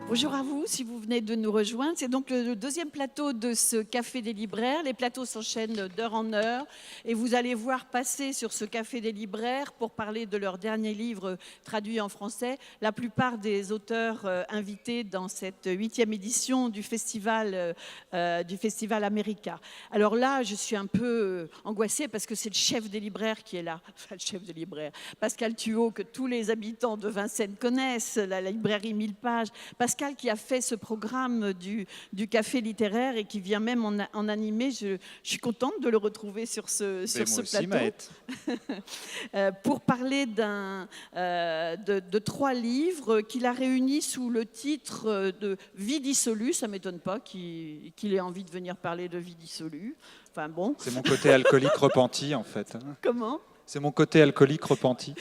Bonjour à vous, si vous venez de nous rejoindre. C'est donc le deuxième plateau de ce Café des libraires. Les plateaux s'enchaînent d'heure en heure et vous allez voir passer sur ce Café des libraires pour parler de leur dernier livre traduit en français la plupart des auteurs invités dans cette 8e édition du Festival America. Alors là, je suis un peu angoissée parce que c'est le chef des libraires qui est là. Enfin, le chef des libraires, Pascal Thuot, que tous les habitants de Vincennes connaissent, la librairie 1000 pages. Pascal qui a fait ce programme du café littéraire et qui vient même en animer. Je suis contente de le retrouver sur ce plateau. Pour parler de 3 livres qu'il a réunis sous le titre de Vie dissolue. Ça ne m'étonne pas qu'il ait envie de venir parler de vie dissolue. Enfin, bon. C'est mon côté alcoolique repenti, en fait. Comment ? C'est mon côté alcoolique repenti.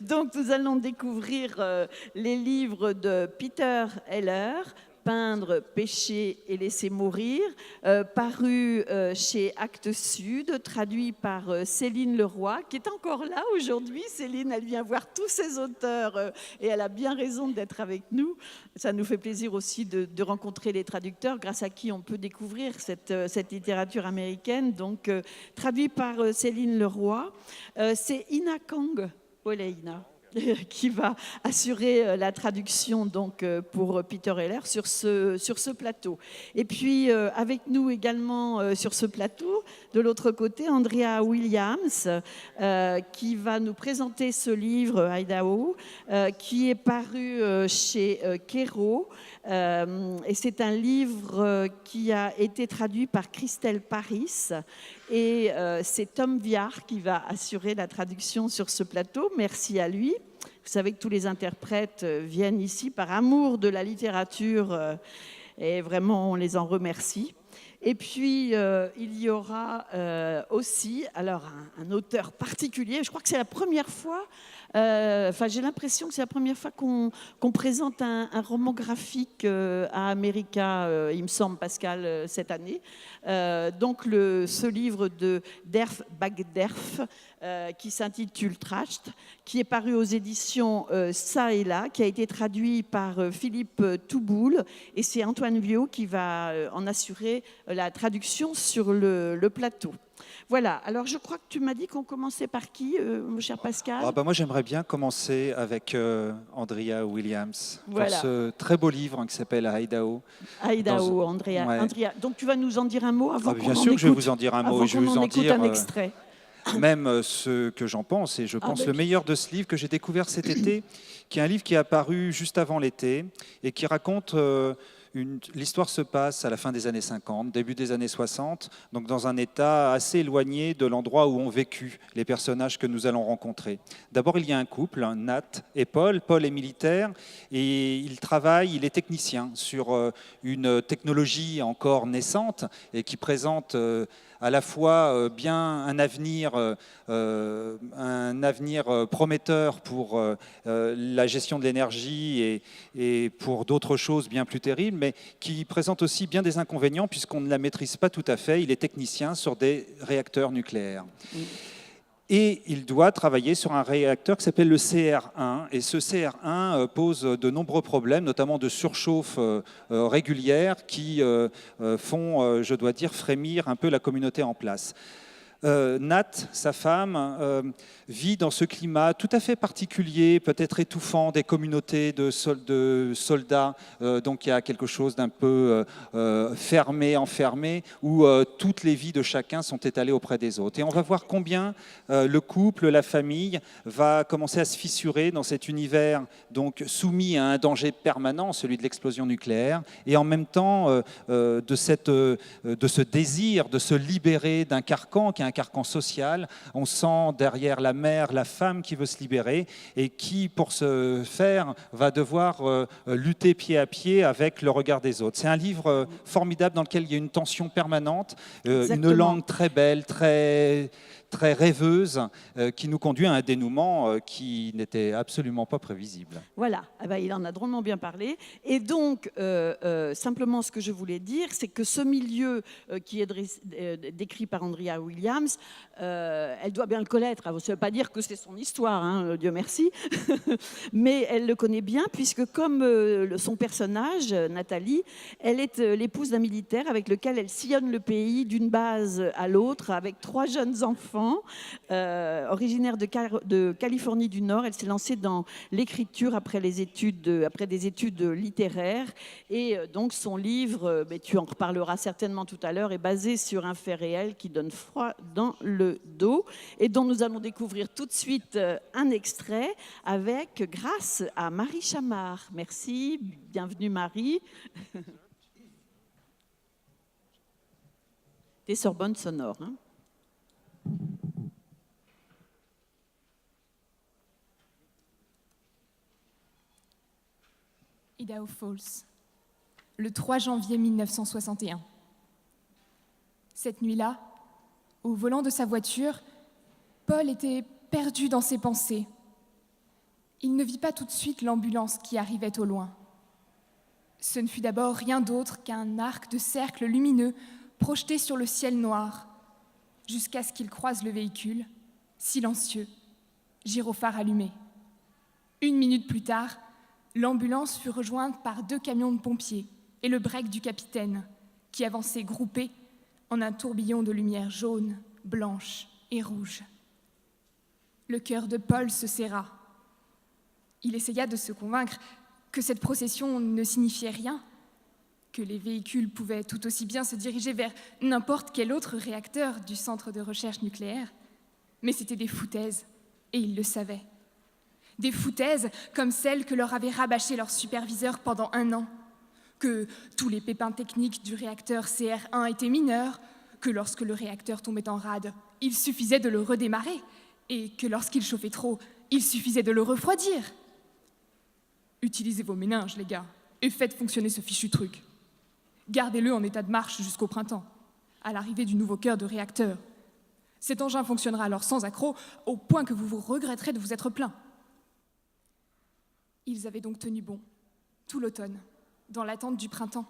Donc, nous allons découvrir les livres de Peter Heller, Peindre, pêcher et laisser mourir, paru chez Actes Sud, traduit par Céline Leroy, qui est encore là aujourd'hui. Céline, elle vient voir tous ces auteurs et elle a bien raison d'être avec nous. Ça nous fait plaisir aussi de rencontrer les traducteurs, grâce à qui on peut découvrir cette littérature américaine. Donc, traduit par Céline Leroy. C'est Ina Kang. Voilà, Ina, qui va assurer la traduction donc, pour Peter Heller sur ce plateau. Et puis, avec nous également sur ce plateau, de l'autre côté, Andrea Williams, qui va nous présenter ce livre, Idaho, qui est paru chez Kero. Et c'est un livre qui a été traduit par Christelle Paris. Et c'est Tom Viard qui va assurer la traduction sur ce plateau. Merci à lui. Vous savez que tous les interprètes viennent ici par amour de la littérature et vraiment on les en remercie. Et puis il y aura aussi alors un auteur particulier. Je crois que c'est la première fois. J'ai l'impression que c'est la première fois qu'on présente un roman graphique à America, il me semble, Pascal, cette année. Donc ce livre de Derf Bagderf, qui s'intitule Trashed, qui est paru aux éditions Ça et Là, qui a été traduit par Philippe Touboul, et c'est Antoine Viau qui va en assurer la traduction sur le plateau. Voilà, alors je crois que tu m'as dit qu'on commençait par qui, mon cher Pascal ? Moi, j'aimerais bien commencer avec Andrea Williams, voilà. Pour ce très beau livre qui s'appelle Idaho. Idaho, Andrea. Ouais. Andrea. Donc tu vas nous en dire un mot avant qu'on en écoute. Bien sûr que je vais vous en dire un mot, et je vais vous en dire un extrait. Même ce que j'en pense, et je pense le meilleur de ce livre que j'ai découvert cet été, qui est un livre qui est apparu juste avant l'été, et qui raconte... L'histoire se passe à la fin des années 50, début des années 60, donc dans un état assez éloigné de l'endroit où ont vécu les personnages que nous allons rencontrer. D'abord, il y a un couple, Nat et Paul. Paul est militaire et il travaille, il est technicien sur une technologie encore naissante et qui présente à la fois bien un avenir prometteur pour la gestion de l'énergie et pour d'autres choses bien plus terribles, mais qui présente aussi bien des inconvénients puisqu'on ne la maîtrise pas tout à fait. Il est technicien sur des réacteurs nucléaires. Et il doit travailler sur un réacteur qui s'appelle le CR1. Et ce CR1 pose de nombreux problèmes, notamment de surchauffe régulière, qui font, je dois dire, frémir un peu la communauté en place. Nat, sa femme, vit dans ce climat tout à fait particulier, peut-être étouffant, des communautés de soldats, donc il y a quelque chose d'un peu fermé, enfermé, où toutes les vies de chacun sont étalées auprès des autres. Et on va voir combien le couple, la famille, va commencer à se fissurer dans cet univers donc soumis à un danger permanent, celui de l'explosion nucléaire, et en même temps de ce désir de se libérer d'un carcan qui est un carcan social. On sent derrière la mère la femme qui veut se libérer et qui, pour ce faire, va devoir lutter pied à pied avec le regard des autres. C'est un livre formidable dans lequel il y a une tension permanente, une langue très belle, très, très rêveuse qui nous conduit à un dénouement qui n'était absolument pas prévisible. Voilà, ah ben, il en a drôlement bien parlé. Et donc, simplement ce que je voulais dire, c'est que ce milieu qui est décrit par Andrea Williams, elle doit bien le connaître. Ça ne veut pas dire que c'est son histoire, hein, Dieu merci, mais elle le connaît bien puisque comme son personnage, Nathalie, elle est l'épouse d'un militaire avec lequel elle sillonne le pays d'une base à l'autre avec 3 jeunes enfants. Originaire de Californie du Nord, elle s'est lancée dans l'écriture après des études littéraires. Et donc son livre, mais tu en reparleras certainement tout à l'heure, est basé sur un fait réel qui donne froid dans le dos et dont nous allons découvrir tout de suite un extrait grâce à Marie Chamard. Merci, bienvenue Marie. T'es Sorbonne sonore, hein? Idaho Falls, le 3 janvier 1961. Cette nuit-là, au volant de sa voiture, Paul était perdu dans ses pensées. Il ne vit pas tout de suite l'ambulance qui arrivait au loin. Ce ne fut d'abord rien d'autre qu'un arc de cercle lumineux projeté sur le ciel noir, jusqu'à ce qu'il croise le véhicule, silencieux, gyrophare allumé. 1 minute plus tard, l'ambulance fut rejointe par 2 camions de pompiers et le break du capitaine, qui avançait groupé en un tourbillon de lumière jaune, blanche et rouge. Le cœur de Paul se serra. Il essaya de se convaincre que cette procession ne signifiait rien, que les véhicules pouvaient tout aussi bien se diriger vers n'importe quel autre réacteur du centre de recherche nucléaire. Mais c'était des foutaises, et ils le savaient. Des foutaises comme celles que leur avait rabâchées leur superviseur pendant 1 an, que tous les pépins techniques du réacteur CR1 étaient mineurs, que lorsque le réacteur tombait en rade, il suffisait de le redémarrer, et que lorsqu'il chauffait trop, il suffisait de le refroidir. Utilisez vos méninges, les gars, et faites fonctionner ce fichu truc. Gardez-le en état de marche jusqu'au printemps, à l'arrivée du nouveau cœur de réacteur. Cet engin fonctionnera alors sans accroc, au point que vous vous regretterez de vous être plaint. Ils avaient donc tenu bon, tout l'automne, dans l'attente du printemps.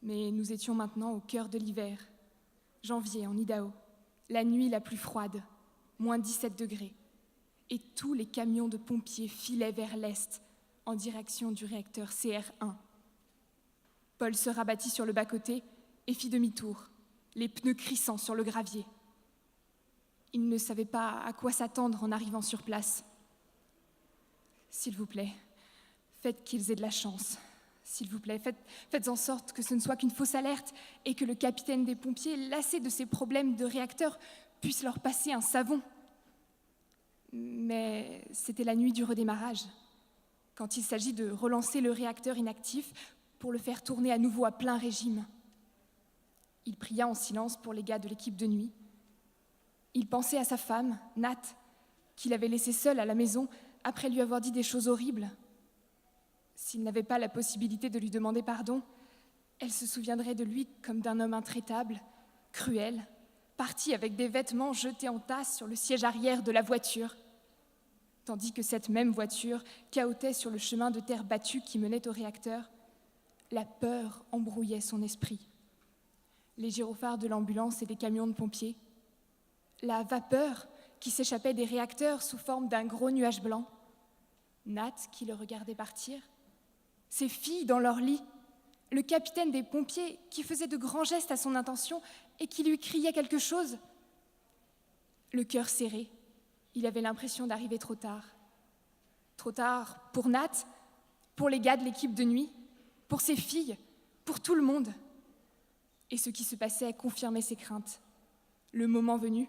Mais nous étions maintenant au cœur de l'hiver, janvier en Idaho, la nuit la plus froide, moins 17 degrés, et tous les camions de pompiers filaient vers l'est, en direction du réacteur CR1. Paul se rabattit sur le bas-côté et fit demi-tour, les pneus crissant sur le gravier. Il ne savait pas à quoi s'attendre en arrivant sur place. S'il vous plaît, faites qu'ils aient de la chance. S'il vous plaît, faites en sorte que ce ne soit qu'une fausse alerte et que le capitaine des pompiers, lassé de ses problèmes de réacteur, puisse leur passer un savon. Mais c'était la nuit du redémarrage, quand il s'agit de relancer le réacteur inactif pour le faire tourner à nouveau à plein régime. Il pria en silence pour les gars de l'équipe de nuit. Il pensait à sa femme, Nat, qu'il avait laissée seule à la maison après lui avoir dit des choses horribles. S'il n'avait pas la possibilité de lui demander pardon, elle se souviendrait de lui comme d'un homme intraitable, cruel, parti avec des vêtements jetés en tasse sur le siège arrière de la voiture, tandis que cette même voiture cahotait sur le chemin de terre battu qui menait au réacteur. La peur embrouillait son esprit. Les gyrophares de l'ambulance et des camions de pompiers, la vapeur qui s'échappait des réacteurs sous forme d'un gros nuage blanc, Nat qui le regardait partir, ses filles dans leur lit, le capitaine des pompiers qui faisait de grands gestes à son intention et qui lui criait quelque chose. Le cœur serré, il avait l'impression d'arriver trop tard. Trop tard pour Nat, pour les gars de l'équipe de nuit, pour ses filles, pour tout le monde. Et ce qui se passait confirmait ses craintes. Le moment venu,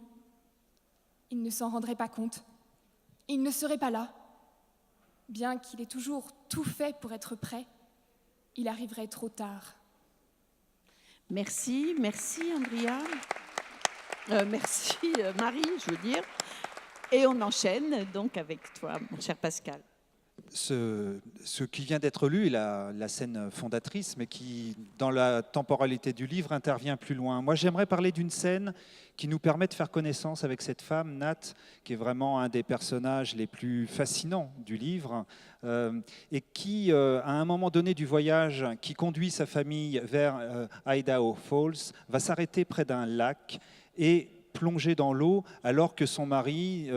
il ne s'en rendrait pas compte. Il ne serait pas là. Bien qu'il ait toujours tout fait pour être prêt, il arriverait trop tard. Merci Andrea. Merci Marie, je veux dire. Et on enchaîne donc avec toi, mon cher Pascal. ce qui vient d'être lu est la scène fondatrice, mais qui, dans la temporalité du livre, intervient plus loin. Moi, j'aimerais parler d'une scène qui nous permet de faire connaissance avec cette femme, Nat, qui est vraiment un des personnages les plus fascinants du livre, et qui, à un moment donné du voyage, qui conduit sa famille vers Idaho Falls, va s'arrêter près d'un lac et plonger dans l'eau, alors que son mari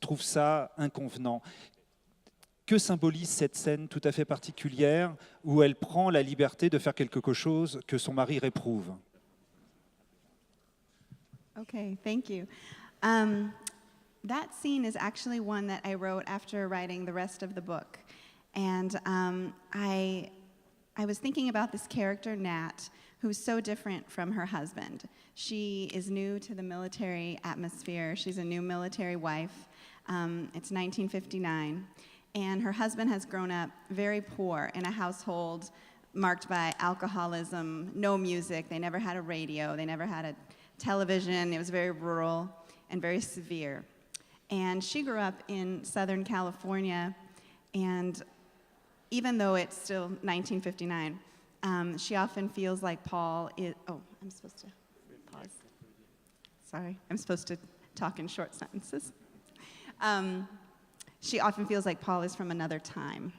trouve ça inconvenant. Que symbolise cette scène tout à fait particulière où elle prend la liberté de faire quelque chose que son mari réprouve? Okay, thank you. That scene is actually one that I wrote after writing the rest of the book. And I was thinking about this character, Nat, who's so different from her husband. She is new to the military atmosphere. She's a new military wife. It's 1959. And her husband has grown up very poor in a household marked by alcoholism, no music. They never had a radio. They never had a television. It was very rural and very severe. And she grew up in Southern California, and even though it's still 1959, she often feels like Paul is, oh, I'm supposed to pause. Sorry, I'm supposed to talk in short sentences. She often feels like Paul is from another time.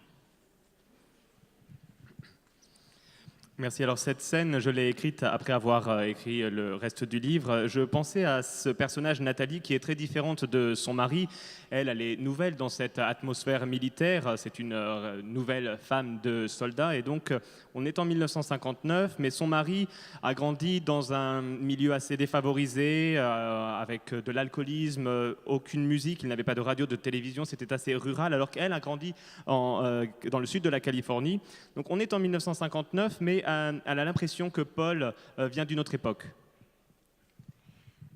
Merci. Alors cette scène, je l'ai écrite après avoir écrit le reste du livre. Je pensais à ce personnage, Nathalie, qui est très différente de son mari. Elle est nouvelle dans cette atmosphère militaire. C'est une nouvelle femme de soldat. Et donc, on est en 1959, mais son mari a grandi dans un milieu assez défavorisé, avec de l'alcoolisme, aucune musique. Il n'avait pas de radio, de télévision. C'était assez rural, alors qu'elle a grandi dans le sud de la Californie. Donc, on est en 1959, mais elle a l'impression que Paul vient d'une autre époque.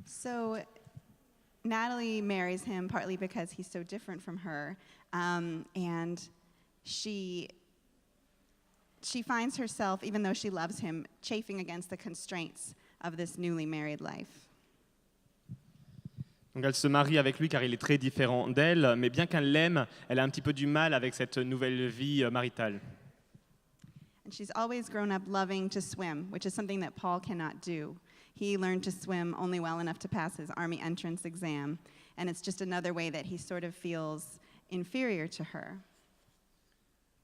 So Natalie marries him partly because he's so different from her, and she finds herself, even though she loves him, chafing against the constraints of this newly married life. Donc elle se marie avec lui car il est très différent d'elle, mais bien qu'elle l'aime, elle a un petit peu du mal avec cette nouvelle vie maritale. And she's always grown up loving to swim, which is something that Paul cannot do. He learned to swim only well enough to pass his Army entrance exam, and it's just another way that he sort of feels inferior to her.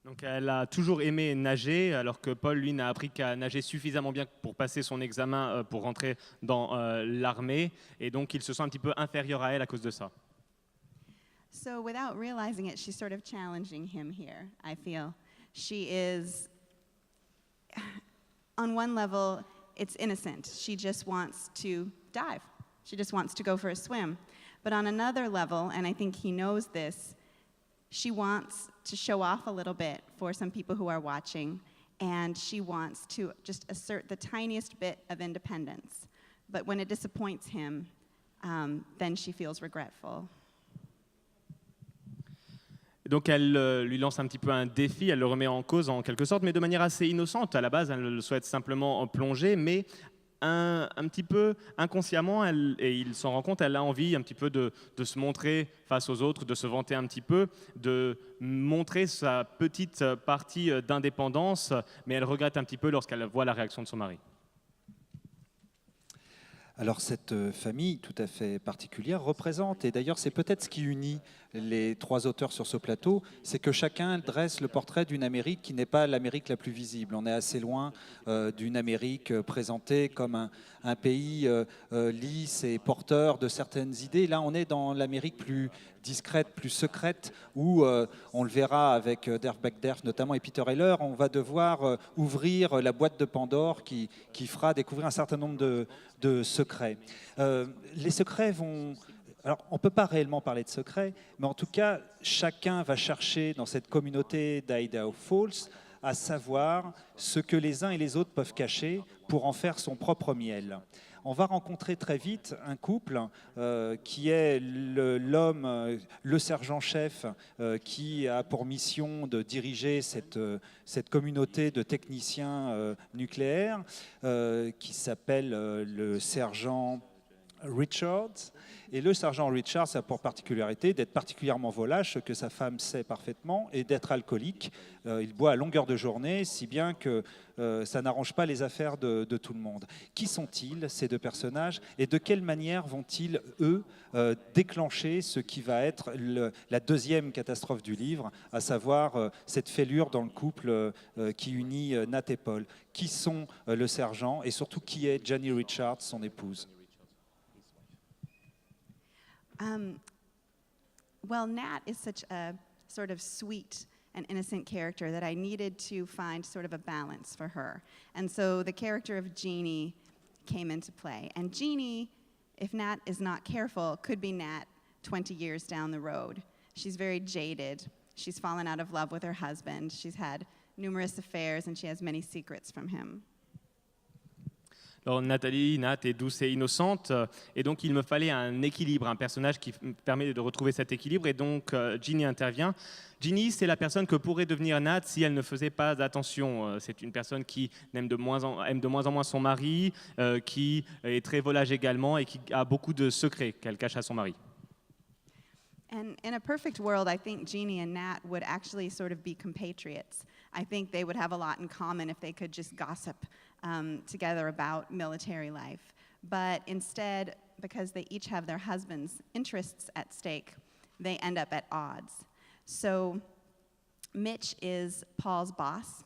Donc elle a toujours aimé nager, alors que Paul, lui, n'a appris qu'à nager suffisamment bien pour passer son examen pour rentrer dans l'armée, et donc il se sent un petit peu inférieur à elle à cause de ça. So without realizing it, she's sort of challenging him here, I feel. She is, on one level, it's innocent. She just wants to dive. She just wants to go for a swim. But on another level, and I think he knows this, she wants to show off a little bit for some people who are watching, and she wants to just assert the tiniest bit of independence. But when it disappoints him, then she feels regretful. Donc elle lui lance un petit peu un défi, elle le remet en cause en quelque sorte, mais de manière assez innocente. À la base, elle souhaite simplement plonger, mais un petit peu inconsciemment, et il s'en rend compte, elle a envie un petit peu de se montrer face aux autres, de se vanter un petit peu, de montrer sa petite partie d'indépendance, mais elle regrette un petit peu lorsqu'elle voit la réaction de son mari. Alors cette famille tout à fait particulière représente, et d'ailleurs c'est peut-être ce qui unit les trois auteurs sur ce plateau, c'est que chacun dresse le portrait d'une Amérique qui n'est pas l'Amérique la plus visible. On est assez loin d'une Amérique présentée comme un pays lisse et porteur de certaines idées. Là on est dans l'Amérique plus discrète, plus secrète, où on le verra avec Dirk Backderf notamment et Peter Heller, on va devoir ouvrir la boîte de Pandore qui fera découvrir un certain nombre de secrets. Les secrets vont... Alors, on ne peut pas réellement parler de secrets, mais en tout cas, chacun va chercher dans cette communauté d'Idaho Falls à savoir ce que les uns et les autres peuvent cacher pour en faire son propre miel. On va rencontrer très vite un couple qui est l'homme, le sergent-chef, qui a pour mission de diriger cette communauté de techniciens nucléaires, qui s'appelle le sergent Richards. Et le sergent Richards a pour particularité d'être particulièrement volage, ce que sa femme sait parfaitement, et d'être alcoolique. Il boit à longueur de journée, si bien que ça n'arrange pas les affaires de tout le monde. Qui sont-ils, ces deux personnages, et de quelle manière vont-ils, eux, déclencher ce qui va être la deuxième catastrophe du livre, à savoir cette fêlure dans le couple qui unit Nat et Paul. Qui sont le sergent et surtout qui est Janie Richards, son épouse? Well, Nat is such a sort of sweet and innocent character that I needed to find sort of a balance for her. And so the character of Jeannie came into play. And Jeannie, if Nat is not careful, could be Nat 20 years down the road. She's very jaded. She's fallen out of love with her husband. She's had numerous affairs and she has many secrets from him. Alors Nathalie, Nat est douce et innocente, et donc il me fallait un équilibre, un personnage qui me permet de retrouver cet équilibre, et donc Ginny intervient. Ginny, c'est la personne que pourrait devenir Nat si elle ne faisait pas attention. C'est une personne qui aime de moins en moins son mari, qui est très volage également, et qui a beaucoup de secrets qu'elle cache à son mari. And in a perfect world, I think Jeannie and Nat would actually sort of be compatriots. I think they would have a lot in common if they could just gossip together about military life. But instead, because they each have their husbands' interests at stake, they end up at odds. So Mitch is Paul's boss,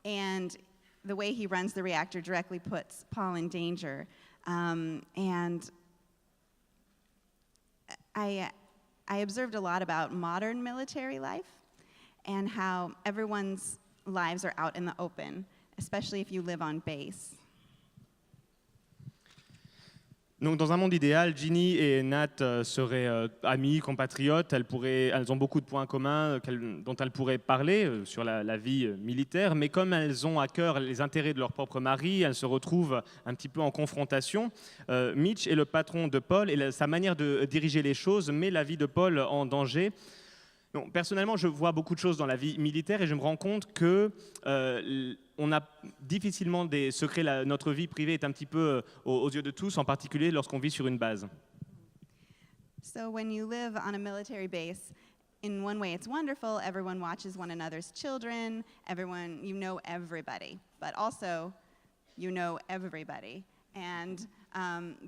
and the way he runs the reactor directly puts Paul in danger. And I observed a lot about modern military life and how everyone's lives are out in the open, especially if you live on base. Donc, dans un monde idéal, Ginny et Nat seraient amies, compatriotes. Elles ont beaucoup de points communs dont elles pourraient parler sur la vie militaire. Mais comme elles ont à cœur les intérêts de leur propre mari, elles se retrouvent un petit peu en confrontation. Mitch est le patron de Paul et sa manière de diriger les choses met la vie de Paul en danger. Non, personnellement, je vois beaucoup de choses dans la vie militaire et je me rends compte que on a difficilement des secrets. Notre vie privée est un petit peu aux yeux de tous, en particulier lorsqu'on vit sur une base. So when you live on a military base, in one way it's wonderful. Everyone watches one another's children. You know everybody. But also, you know everybody. And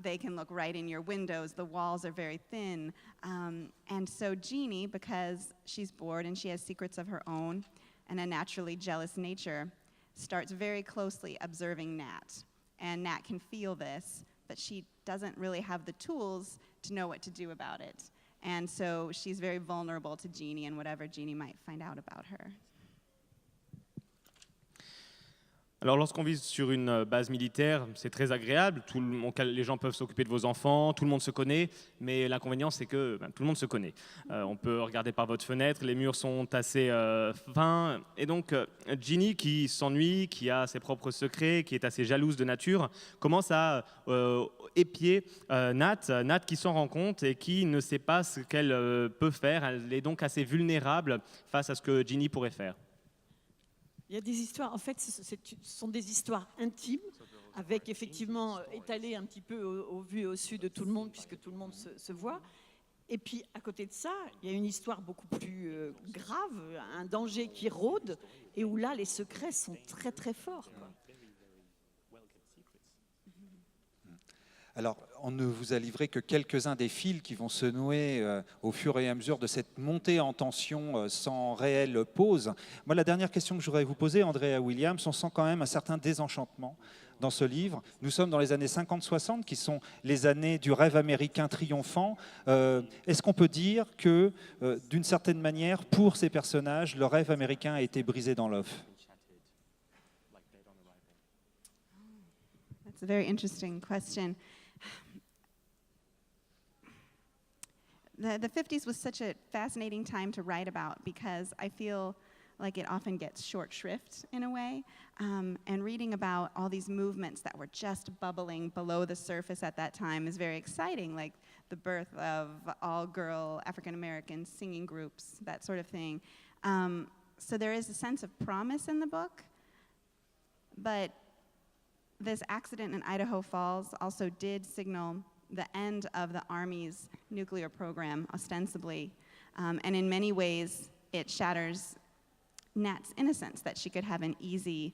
they can look right in your windows. The walls are very thin. And so Jeannie, because she's bored and she has secrets of her own and a naturally jealous nature, starts very closely observing Nat. And Nat can feel this, but she doesn't really have the tools to know what to do about it. And so she's very vulnerable to Jeannie and whatever Jeannie might find out about her. Alors, lorsqu'on vit sur une base militaire, c'est très agréable. Les gens peuvent s'occuper de vos enfants, tout le monde se connaît. Mais l'inconvénient, c'est que tout le monde se connaît. On peut regarder par votre fenêtre, les murs sont assez fins. Et donc, Ginny, qui s'ennuie, qui a ses propres secrets, qui est assez jalouse de nature, commence à épier Nat qui s'en rend compte et qui ne sait pas ce qu'elle peut faire. Elle est donc assez vulnérable face à ce que Ginny pourrait faire. Il y a des histoires, en fait, ce sont des histoires intimes, avec effectivement étalées un petit peu au vu et au su de tout le monde, puisque tout le monde se voit. Et puis, à côté de ça, il y a une histoire beaucoup plus grave, un danger qui rôde, et où là, les secrets sont très, très forts, quoi. Alors, on ne vous a livré que quelques-uns des fils qui vont se nouer au fur et à mesure de cette montée en tension sans réelle pause. Moi, la dernière question que je voudrais vous poser, Andrea Williams, on sent quand même un certain désenchantement dans ce livre. Nous sommes dans les années 50-60, qui sont les années du rêve américain triomphant. Est-ce qu'on peut dire que, d'une certaine manière, pour ces personnages, le rêve américain a été brisé dans l'œuf? That's a very interesting question. The 50s was such a fascinating time to write about because I feel like it often gets short shrift in a way. And reading about all these movements that were just bubbling below the surface at that time is very exciting, like the birth of all-girl African-American singing groups, that sort of thing. So there is a sense of promise in the book, but this accident in Idaho Falls also did signal the end of the Army's nuclear program, ostensibly. And in many ways, it shatters Nat's innocence, that she could have an easy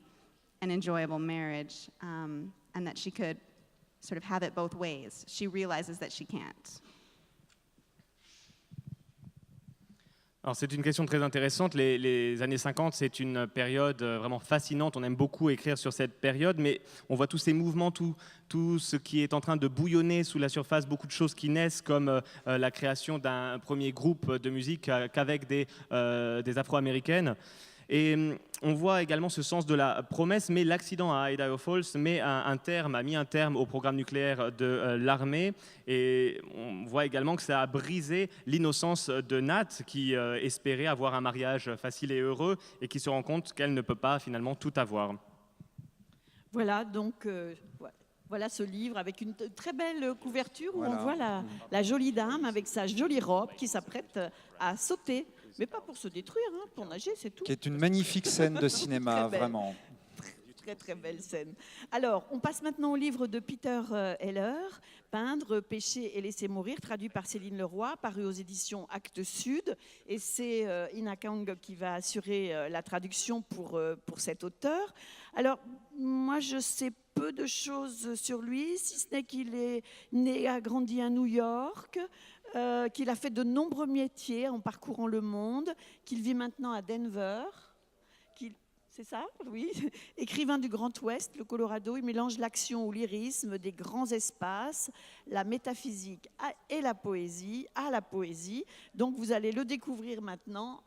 and enjoyable marriage, and that she could sort of have it both ways. She realizes that she can't. Alors c'est une question très intéressante. Les années 50, c'est une période vraiment fascinante. On aime beaucoup écrire sur cette période, mais on voit tous ces mouvements, tout ce qui est en train de bouillonner sous la surface, beaucoup de choses qui naissent, comme la création d'un premier groupe de musique qu'avec des Afro-Américaines. Et on voit également ce sens de la promesse, mais l'accident à Idaho Falls a mis un terme au programme nucléaire de l'armée. Et on voit également que ça a brisé l'innocence de Nat, qui espérait avoir un mariage facile et heureux, et qui se rend compte qu'elle ne peut pas finalement tout avoir. Voilà, donc voilà ce livre avec une très belle couverture où on voit la jolie dame avec sa jolie robe qui s'apprête à sauter. Mais pas pour se détruire, hein, pour nager, c'est tout. Qui est une magnifique scène de cinéma, vraiment. Très, très belle scène. Alors, on passe maintenant au livre de Peter Heller, Peindre, pêcher et laisser mourir, traduit par Céline Leroy, paru aux éditions Actes Sud. Et c'est Ina Kang qui va assurer la traduction pour cet auteur. Alors, moi, je sais peu de choses sur lui, si ce n'est qu'il est né et a grandi à New York, qu'il a fait de nombreux métiers en parcourant le monde, qu'il vit maintenant à Denver. C'est ça, oui. Écrivain du Grand Ouest, le Colorado, il mélange l'action ou lyrisme des grands espaces, la métaphysique et la poésie, à la poésie. Donc vous allez le découvrir maintenant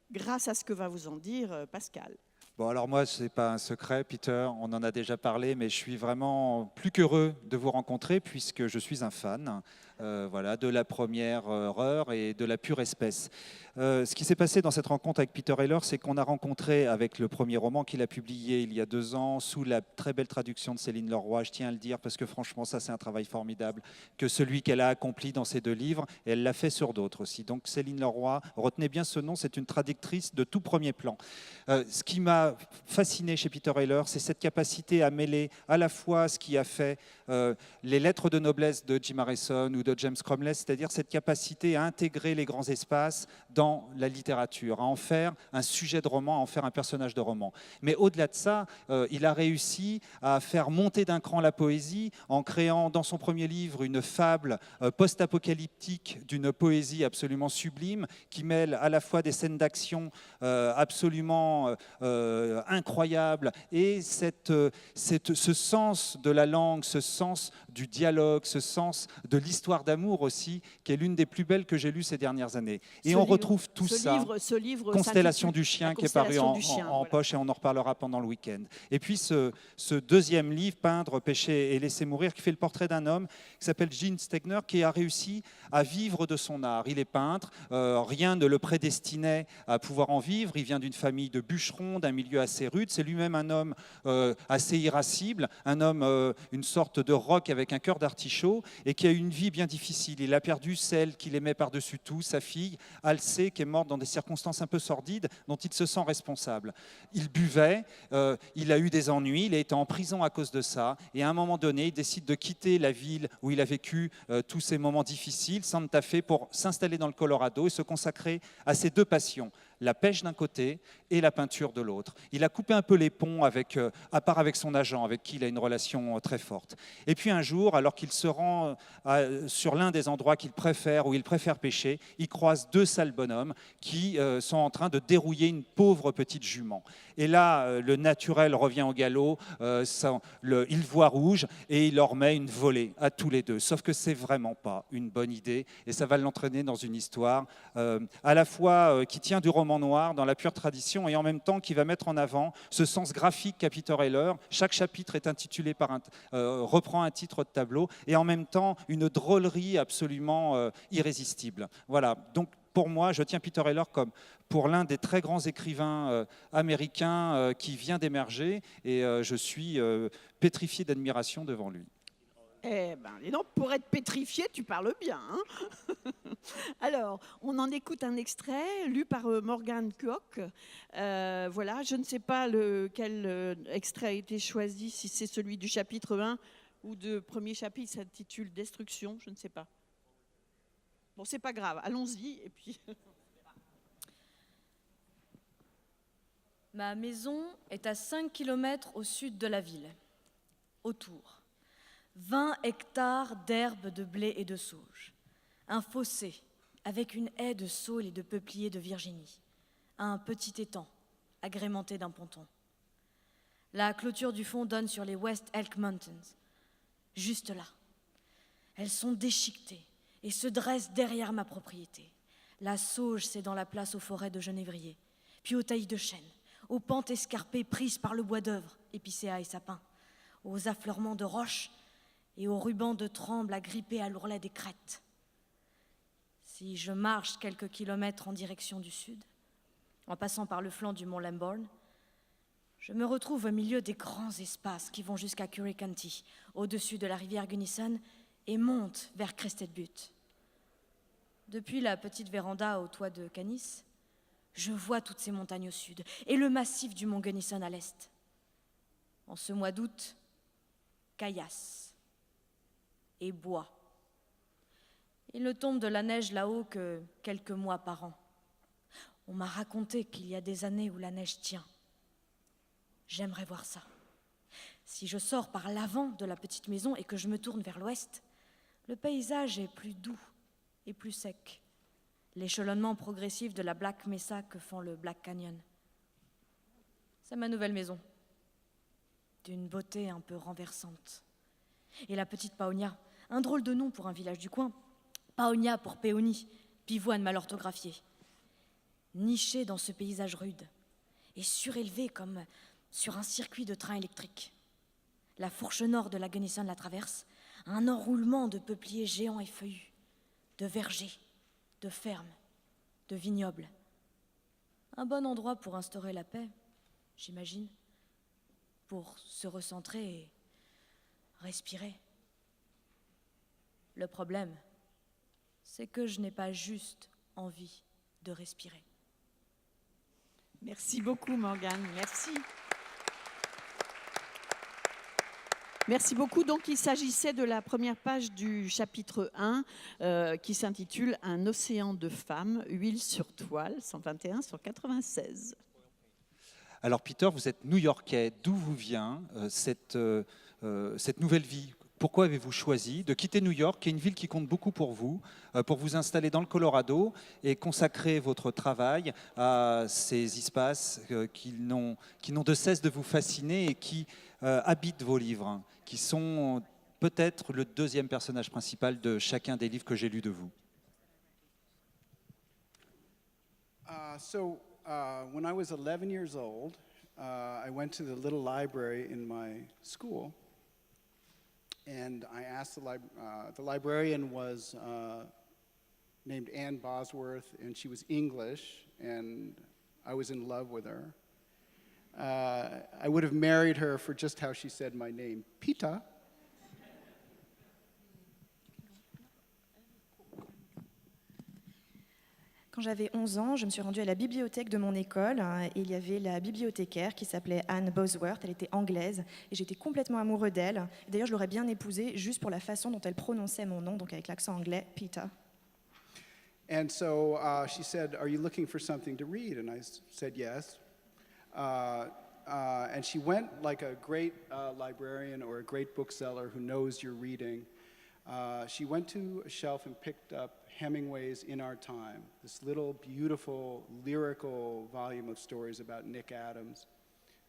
grâce à ce que va vous en dire Pascal. Bon, alors moi, ce n'est pas un secret, Peter, on en a déjà parlé, mais je suis vraiment plus qu'heureux de vous rencontrer puisque je suis un fan de la première heure et de la pure espèce. Ce qui s'est passé dans cette rencontre avec Peter Heller, c'est qu'on a rencontré avec le premier roman qu'il a publié il y a 2 ans, sous la très belle traduction de Céline Leroy, je tiens à le dire parce que franchement, ça c'est un travail formidable, que celui qu'elle a accompli dans ces 2 livres, et elle l'a fait sur d'autres aussi. Donc Céline Leroy, retenez bien ce nom, c'est une traductrice de tout premier plan. Ce qui m'a fasciné chez Peter Heller, c'est cette capacité à mêler à la fois ce qui a fait les lettres de noblesse de Jim Harrison ou de James Cromley, c'est-à-dire cette capacité à intégrer les grands espaces dans la littérature, à en faire un sujet de roman, à en faire un personnage de roman. Mais au-delà de ça, il a réussi à faire monter d'un cran la poésie en créant dans son premier livre une fable post-apocalyptique d'une poésie absolument sublime qui mêle à la fois des scènes d'action absolument incroyables et ce sens de la langue, ce sens du dialogue, ce sens de l'histoire d'amour aussi, qui est l'une des plus belles que j'ai lues ces dernières années. Et on retrouve tout ça, Constellation du chien, qui est paru en poche, et on en reparlera pendant le week-end. Et puis ce deuxième livre, Peindre, pêcher et laisser mourir, qui fait le portrait d'un homme qui s'appelle Gene Stegner, qui a réussi à vivre de son art. Il est peintre, rien ne le prédestinait à pouvoir en vivre. Il vient d'une famille de bûcherons, d'un milieu assez rude. C'est lui-même un homme assez irascible, un homme, une sorte de roc avec un cœur d'artichaut, et qui a eu une vie bien difficile. Il a perdu celle qu'il aimait par-dessus tout, sa fille, Alcée, qui est morte dans des circonstances un peu sordides, dont il se sent responsable. Il buvait, il a eu des ennuis, il a été en prison à cause de ça, et à un moment donné, il décide de quitter la ville où il a vécu tous ces moments difficiles, Santa Fe, pour s'installer dans le Colorado et se consacrer à ses 2 passions, la pêche d'un côté et la peinture de l'autre. Il a coupé un peu les ponts, à part avec son agent, avec qui il a une relation très forte. Et puis un jour, alors qu'il se rend sur l'un des endroits qu'il préfère, où il préfère pêcher, il croise 2 sales bonhommes qui sont en train de dérouiller une pauvre petite jument. Et là, le naturel revient au galop, il voit rouge et il leur met une volée à tous les 2. Sauf que c'est vraiment pas une bonne idée et ça va l'entraîner dans une histoire à la fois qui tient du roman noir dans la pure tradition et en même temps qui va mettre en avant ce sens graphique qu'a Peter Heller. Chaque chapitre est intitulé reprend un titre de tableau et en même temps une drôlerie absolument irrésistible. Voilà, donc pour moi, je tiens Peter Heller comme pour l'un des très grands écrivains américains qui vient d'émerger et je suis pétrifié d'admiration devant lui. Eh bien, dis donc, pour être pétrifié, tu parles bien. Hein. Alors, on en écoute un extrait lu par Morgan Koch. Voilà, je ne sais pas quel extrait a été choisi, si c'est celui du chapitre 1. ou de premier chapitre s'intitule Destruction, je ne sais pas. Bon, c'est pas grave, allons-y et puis. Ma maison est à 5 km au sud de la ville. Autour, 20 hectares d'herbes, de blé et de sauge. Un fossé avec une haie de saules et de peupliers de Virginie. Un petit étang agrémenté d'un ponton. La clôture du fond donne sur les West Elk Mountains. Juste là. Elles sont déchiquetées et se dressent derrière ma propriété. La sauge, c'est dans la place aux forêts de genévrier, puis aux taillis de chêne, aux pentes escarpées prises par le bois d'œuvre, épicéas et sapins, aux affleurements de roches et aux rubans de tremble agrippés à l'ourlet des crêtes. Si je marche quelques kilomètres en direction du sud, en passant par le flanc du mont Lambourne, je me retrouve au milieu des grands espaces qui vont jusqu'à Curry County, au-dessus de la rivière Gunnison, et montent vers Crested Butte. Depuis la petite véranda au toit de Canis, je vois toutes ces montagnes au sud et le massif du mont Gunnison à l'est. En ce mois d'août, caillasse et bois. Il ne tombe de la neige là-haut que quelques mois par an. On m'a raconté qu'il y a des années où la neige tient. J'aimerais voir ça. Si je sors par l'avant de la petite maison et que je me tourne vers l'ouest, le paysage est plus doux et plus sec. L'échelonnement progressif de la Black Mesa que font le Black Canyon. C'est ma nouvelle maison, d'une beauté un peu renversante. Et la petite Paonia, un drôle de nom pour un village du coin. Paonia pour Péonie, pivoine mal orthographiée. Nichée dans ce paysage rude et surélevée comme sur un circuit de train électrique. La fourche nord de la Gunnison la traverse, un enroulement de peupliers géants et feuillus, de vergers, de fermes, de vignobles. Un bon endroit pour instaurer la paix, j'imagine, pour se recentrer et respirer. Le problème, c'est que je n'ai pas juste envie de respirer. Merci beaucoup, Morgane. Merci. Merci beaucoup. Donc, il s'agissait de la première page du chapitre 1 qui s'intitule « Un océan de femmes, huile sur toile », 121 sur 96. Alors Peter, vous êtes new-yorkais. D'où vous vient cette nouvelle vie ? Pourquoi avez-vous choisi de quitter New York, qui est une ville qui compte beaucoup pour vous installer dans le Colorado et consacrer votre travail à ces espaces qui n'ont de cesse de vous fasciner et qui habitent vos livres, qui sont peut-être le deuxième personnage principal de chacun des livres que j'ai lus de vous? When I was 11 years old, I went to the little library in my school. And I asked the librarian was named Ann Bosworth, and she was English, and I was in love with her. I would have married her for just how she said my name, Pita. Quand j'avais 11 ans, je me suis rendue à la bibliothèque de mon école et il y avait la bibliothécaire qui s'appelait Anne Bosworth. Elle était anglaise et j'étais complètement amoureux d'elle. D'ailleurs, je l'aurais bien épousée juste pour la façon dont elle prononçait mon nom, donc avec l'accent anglais, Peter. And so she said, "Are you looking for something to read?" And I said yes. And she went like a great librarian or a great bookseller who knows you're reading. She went to a shelf and picked up Hemingway's In Our Time, this little beautiful lyrical volume of stories about Nick Adams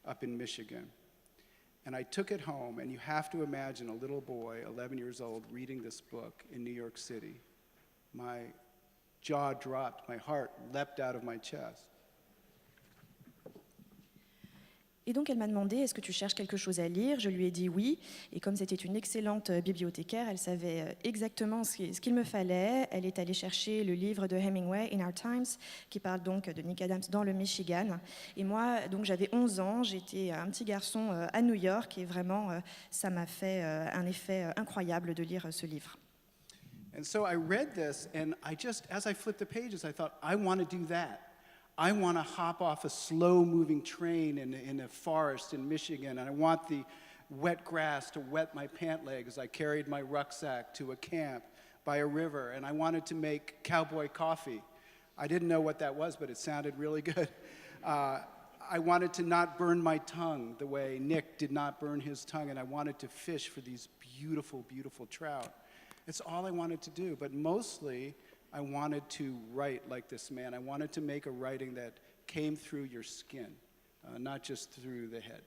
up in Michigan. And I took it home, and you have to imagine a little boy, 11 years old, reading this book in New York City. My jaw dropped, my heart leapt out of my chest. Et donc elle m'a demandé, est-ce que tu cherches quelque chose à lire? Je lui ai dit oui. Et comme c'était une excellente bibliothécaire, elle savait exactement ce qu'il me fallait. Elle est allée chercher le livre de Hemingway, In Our Times, qui parle donc de Nick Adams dans le Michigan. Et moi, donc j'avais 11 ans, j'étais un petit garçon à New York et vraiment, ça m'a fait un effet incroyable de lire ce livre. And so I read this, and as I flipped the pages, I thought, I want to do that. I want to hop off a slow-moving train in a forest in Michigan, and I want wet grass to wet my pant legs. I carried my rucksack to a camp by a river, and I wanted to make cowboy coffee. I didn't know what that was, but it sounded really good. I wanted to not burn my tongue the way Nick did not burn his tongue, and I wanted to fish for these beautiful, beautiful trout. It's all I wanted to do, but mostly I wanted to write like this man. I wanted to make a writing that came through your skin, not just through the head.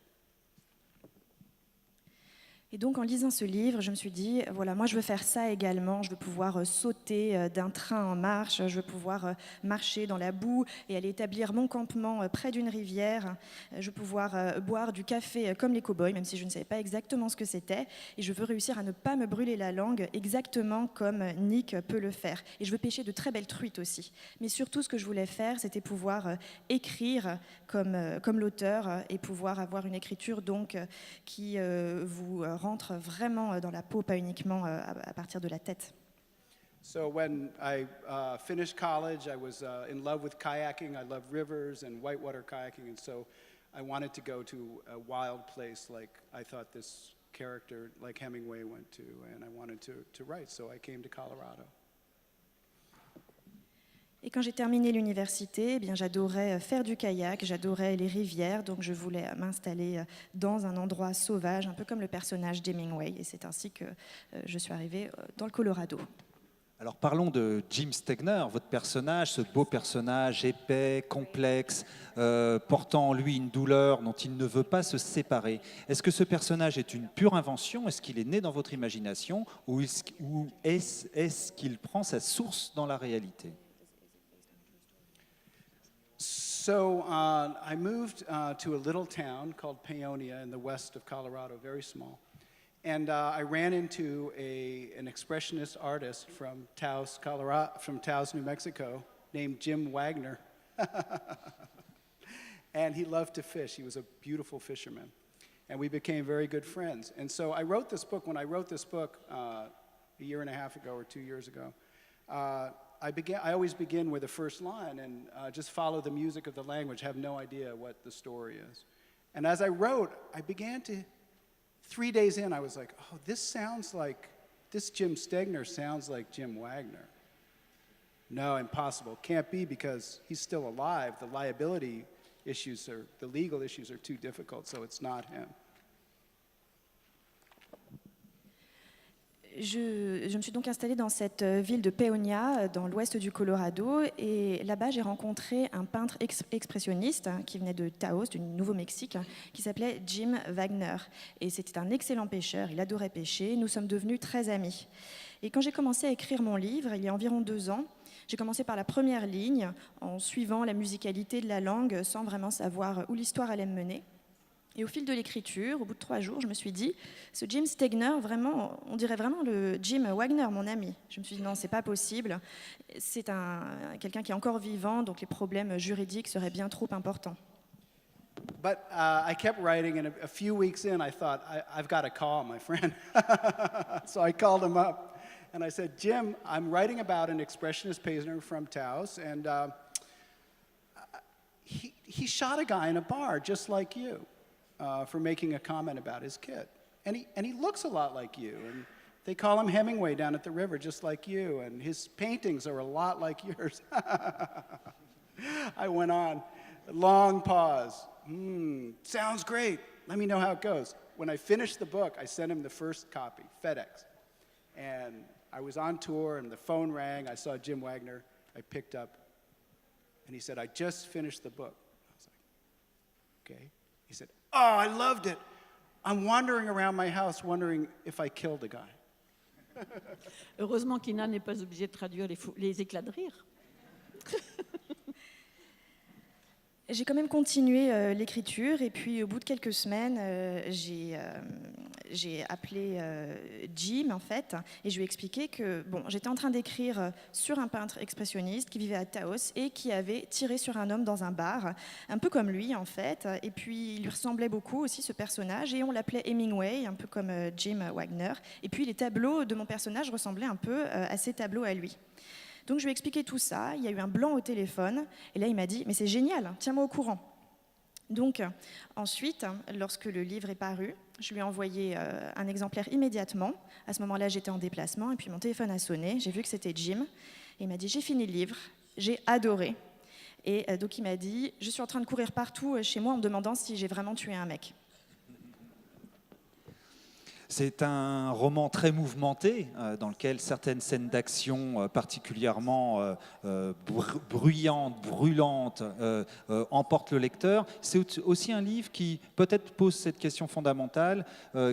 Et donc en lisant ce livre, je me suis dit, voilà, moi je veux faire ça également, je veux pouvoir sauter d'un train en marche, je veux pouvoir marcher dans la boue et aller établir mon campement près d'une rivière, je veux pouvoir boire du café comme les cow-boys, même si je ne savais pas exactement ce que c'était, et je veux réussir à ne pas me brûler la langue exactement comme Nick peut le faire. Et je veux pêcher de très belles truites aussi. Mais surtout ce que je voulais faire, c'était pouvoir écrire comme l'auteur et pouvoir avoir une écriture donc qui vous rentre vraiment dans la peau, pas uniquement à partir de la tête. So when I finished college, I was in love with kayaking. I love rivers and whitewater kayaking, and so I wanted to go to a wild place like I thought this character, like Hemingway, went to, and I wanted to write, so I came to Colorado. Et quand j'ai terminé l'université, eh bien, j'adorais faire du kayak, j'adorais les rivières, donc je voulais m'installer dans un endroit sauvage, un peu comme le personnage d'Hemingway. Et c'est ainsi que je suis arrivée dans le Colorado. Alors parlons de Jim Stegner, votre personnage, ce beau personnage épais, complexe, portant en lui une douleur dont il ne veut pas se séparer. Est-ce que ce personnage est une pure invention? Est-ce qu'il est né dans votre imagination? Ou est-ce qu'il prend sa source dans la réalité? So I moved to a little town called Paonia in the west of Colorado, very small. And I ran into an expressionist artist from Taos, Colorado, from Taos, New Mexico, named Jim Wagner. And he loved to fish. He was a beautiful fisherman. And we became very good friends. And so I wrote this book. When I wrote this book a year and a half ago or 2 years ago, I always begin with the first line and just follow the music of the language, have no idea what the story is. And as I wrote, I began to, 3 days in, I was like, oh, this Jim Stegner sounds like Jim Wagner. No, impossible. Can't be because he's still alive. The liability issues the legal issues are too difficult, so it's not him. Je me suis donc installée dans cette ville de Paonia, dans l'ouest du Colorado, et là-bas j'ai rencontré un peintre expressionniste qui venait de Taos, du Nouveau-Mexique, qui s'appelait Jim Wagner. Et c'était un excellent pêcheur, il adorait pêcher, nous sommes devenus très amis. Et quand j'ai commencé à écrire mon livre, il y a environ 2 ans, j'ai commencé par la première ligne, en suivant la musicalité de la langue, sans vraiment savoir où l'histoire allait me mener. Et au fil de l'écriture, au bout de 3 jours, je me suis dit, ce Jim Stegner, vraiment, on dirait vraiment le Jim Wagner, mon ami. Je me suis dit, non, c'est pas possible. C'est quelqu'un qui est encore vivant, donc les problèmes juridiques seraient bien trop importants. But I kept writing, and a few weeks in, I thought, I've got to call my friend. So I called him up, and I said, Jim, I'm writing about an expressionist painter from Taos, and he shot a guy in a bar just like you. For making a comment about his kid. And he looks a lot like you. And they call him Hemingway down at the river, just like you. And his paintings are a lot like yours. I went on. Long pause. Sounds great. Let me know how it goes. When I finished the book, I sent him the first copy, FedEx. And I was on tour, and the phone rang. I saw Jim Wagner. I picked up. And he said, I just finished the book. I was like, okay. He said, oh, I loved it. I'm wandering around my house wondering if I killed a guy. Heureusement qu'Ina n'est pas obligée de traduire les éclats de rire. J'ai quand même continué l'écriture et puis au bout de quelques semaines, j'ai appelé Jim en fait et je lui ai expliqué que j'étais en train d'écrire sur un peintre expressionniste qui vivait à Taos et qui avait tiré sur un homme dans un bar, un peu comme lui en fait, et puis il lui ressemblait beaucoup aussi ce personnage et on l'appelait Hemingway, un peu comme Jim Wagner, et puis les tableaux de mon personnage ressemblaient un peu à ses tableaux à lui. Donc je lui ai expliqué tout ça, il y a eu un blanc au téléphone, et là il m'a dit « mais c'est génial, tiens-moi au courant ». Donc ensuite, lorsque le livre est paru, Je lui ai envoyé un exemplaire immédiatement. À ce moment-là, j'étais en déplacement et puis mon téléphone a sonné. J'ai vu que c'était Jim. Et il m'a dit « J'ai fini le livre, j'ai adoré ». Et donc il m'a dit « Je suis en train de courir partout chez moi en me demandant si j'ai vraiment tué un mec ». C'est un roman très mouvementé, dans lequel certaines scènes d'action particulièrement bruyantes, brûlantes, emportent le lecteur. C'est aussi un livre qui peut-être pose cette question fondamentale,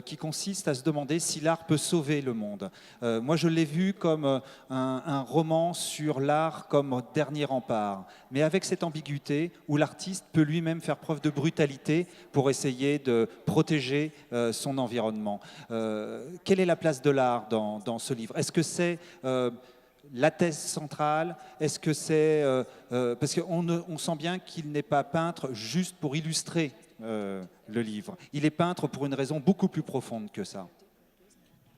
qui consiste à se demander si l'art peut sauver le monde. Moi, je l'ai vu comme un roman sur l'art comme dernier rempart, mais avec cette ambiguïté où l'artiste peut lui-même faire preuve de brutalité pour essayer de protéger son environnement. Quelle est la place de l'art dans ce livre? Est-ce que c'est la thèse centrale? Est-ce que c'est... parce qu'on sent bien qu'il n'est pas peintre juste pour illustrer le livre. Il est peintre pour une raison beaucoup plus profonde que ça.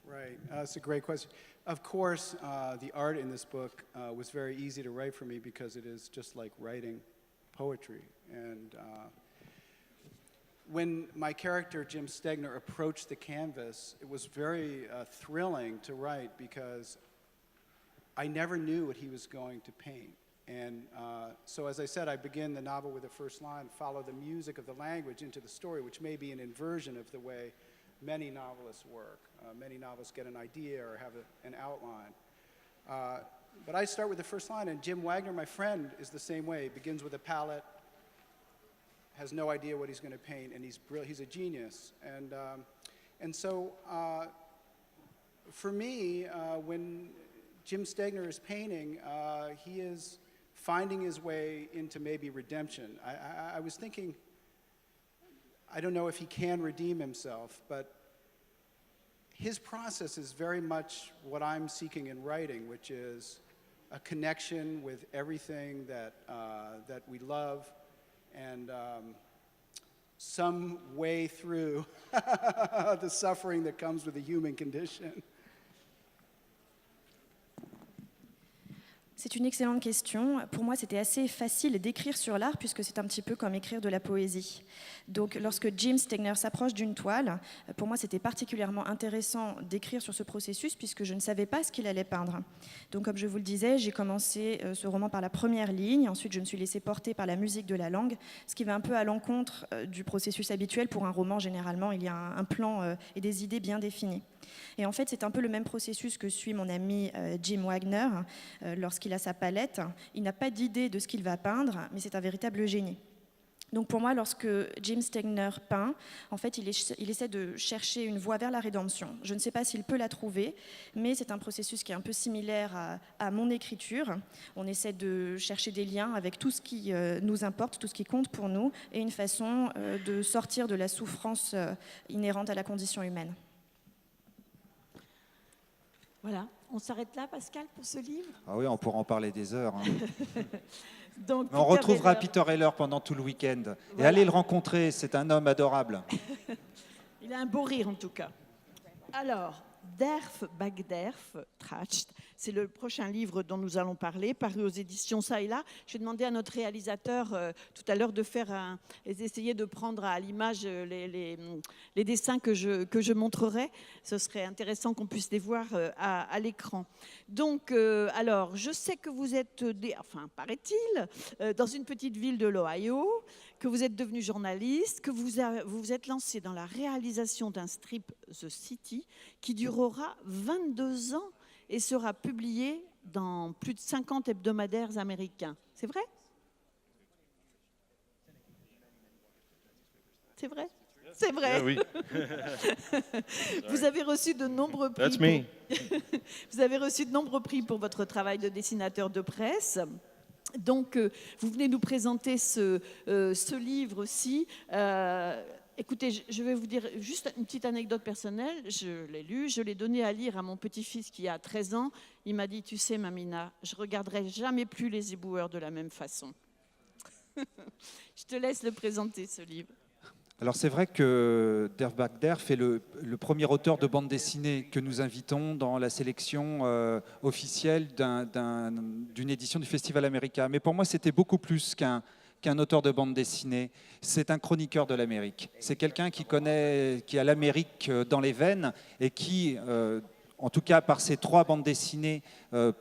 Right, that's a great question. Of course, the art in this book was very easy to write for me because it is just like writing poetry. And when my character, Jim Stegner, approached the canvas, it was very thrilling to write because I never knew what he was going to paint. And so, as I said, I begin the novel with the first line, follow the music of the language into the story, which may be an inversion of the way many novelists work. Many novelists get an idea or have an outline. But I start with the first line, and Jim Wagner, my friend, is the same way. He begins with a palette, has no idea what he's going to paint, and he's a genius. And so, for me, when Jim Stegner is painting, he is finding his way into maybe redemption. I was thinking, I don't know if he can redeem himself, but his process is very much what I'm seeking in writing, which is a connection with everything that we love, and some way through the suffering that comes with the human condition. C'est une excellente question. Pour moi, c'était assez facile d'écrire sur l'art puisque c'est un petit peu comme écrire de la poésie. Donc, lorsque Jim Stegner s'approche d'une toile, pour moi, c'était particulièrement intéressant d'écrire sur ce processus puisque je ne savais pas ce qu'il allait peindre. Donc, comme je vous le disais, j'ai commencé ce roman par la première ligne. Ensuite, je me suis laissée porter par la musique de la langue, ce qui va un peu à l'encontre du processus habituel. Pour un roman, généralement, il y a un plan et des idées bien définies. Et en fait, c'est un peu le même processus que suit mon ami Jim Wagner. Lorsqu'il a sa palette, il n'a pas d'idée de ce qu'il va peindre, mais c'est un véritable génie. Donc pour moi, lorsque Jim Stegner peint, en fait, il essaie de chercher une voie vers la rédemption. Je ne sais pas s'il peut la trouver, mais c'est un processus qui est un peu similaire à mon écriture. On essaie de chercher des liens avec tout ce qui nous importe, tout ce qui compte pour nous, et une façon de sortir de la souffrance inhérente à la condition humaine. Voilà, on s'arrête là, Pascal, pour ce livre. Ah oui, on pourra en parler des heures. Hein. Donc, on retrouvera Peter Heller pendant tout le week-end. Voilà. Et allez le rencontrer, c'est un homme adorable. Il a un beau rire, en tout cas. Alors, Derf Bagderf, Tracht, c'est le prochain livre dont nous allons parler, paru aux éditions Ça et Là. J'ai demandé à notre réalisateur tout à l'heure d'essayer de prendre à l'image les dessins que je montrerai. Ce serait intéressant qu'on puisse les voir à l'écran. Donc, alors, je sais que vous êtes, enfin, paraît-il, dans une petite ville de l'Ohio, que vous êtes devenu journaliste, que vous vous êtes lancé dans la réalisation d'un strip The City qui durera 22 ans et sera publié dans plus de 50 hebdomadaires américains. C'est vrai? C'est vrai? C'est vrai. Oui. Vous avez reçu de nombreux prix. That's me. Vous avez reçu de nombreux prix pour votre travail de dessinateur de presse. Donc, vous venez nous présenter ce livre aussi. Écoutez, je vais vous dire juste une petite anecdote personnelle. Je l'ai lu, je l'ai donné à lire à mon petit-fils qui a 13 ans. Il m'a dit, tu sais, Mamina, je ne regarderai jamais plus les éboueurs de la même façon. Je te laisse le présenter, ce livre. Alors c'est vrai que Derf Bagderf est le premier auteur de bande dessinée que nous invitons dans la sélection officielle d'une édition du Festival America. Mais pour moi, c'était beaucoup plus qu'un qu'un auteur de bande dessinée, c'est un chroniqueur de l'Amérique. C'est quelqu'un qui a l'Amérique dans les veines et qui, en tout cas par ces 3 bandes dessinées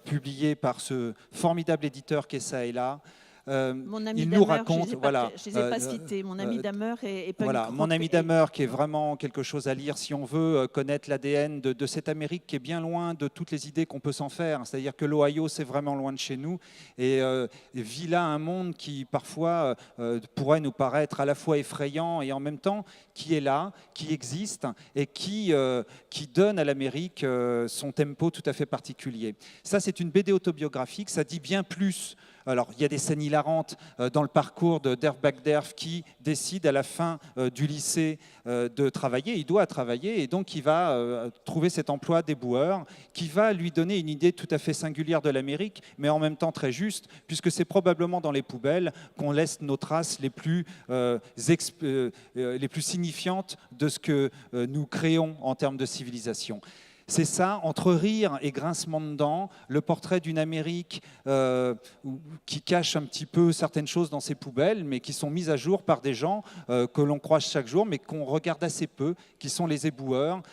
publiées par ce formidable éditeur qu'est Ça et Là, Mon ami il Damer, nous raconte, je voilà, ne les ai pas cités. Mon ami Damer et Punk voilà, Rock Mon ami et- Damer, qui est vraiment quelque chose à lire si on veut connaître l'ADN de cette Amérique qui est bien loin de toutes les idées qu'on peut s'en faire. C'est-à-dire que l'Ohio, c'est vraiment loin de chez nous et vit là un monde qui parfois pourrait nous paraître à la fois effrayant et en même temps qui est là, qui existe et qui donne à l'Amérique son tempo tout à fait particulier. Ça, c'est une BD autobiographique, ça dit bien plus. Alors, il y a des scènes hilarantes dans le parcours de Derf Backderf qui décide à la fin du lycée de travailler. Il doit travailler et donc il va trouver cet emploi d'éboueur qui va lui donner une idée tout à fait singulière de l'Amérique, mais en même temps très juste, puisque c'est probablement dans les poubelles qu'on laisse nos traces les plus signifiantes de ce que nous créons en termes de civilisation. C'est ça, entre rire et grincement de dents, le portrait d'une Amérique qui cache un petit peu certaines choses dans ses poubelles, mais qui sont mises à jour par des gens que l'on croise chaque jour, mais qu'on regarde assez peu, qui sont les éboueurs.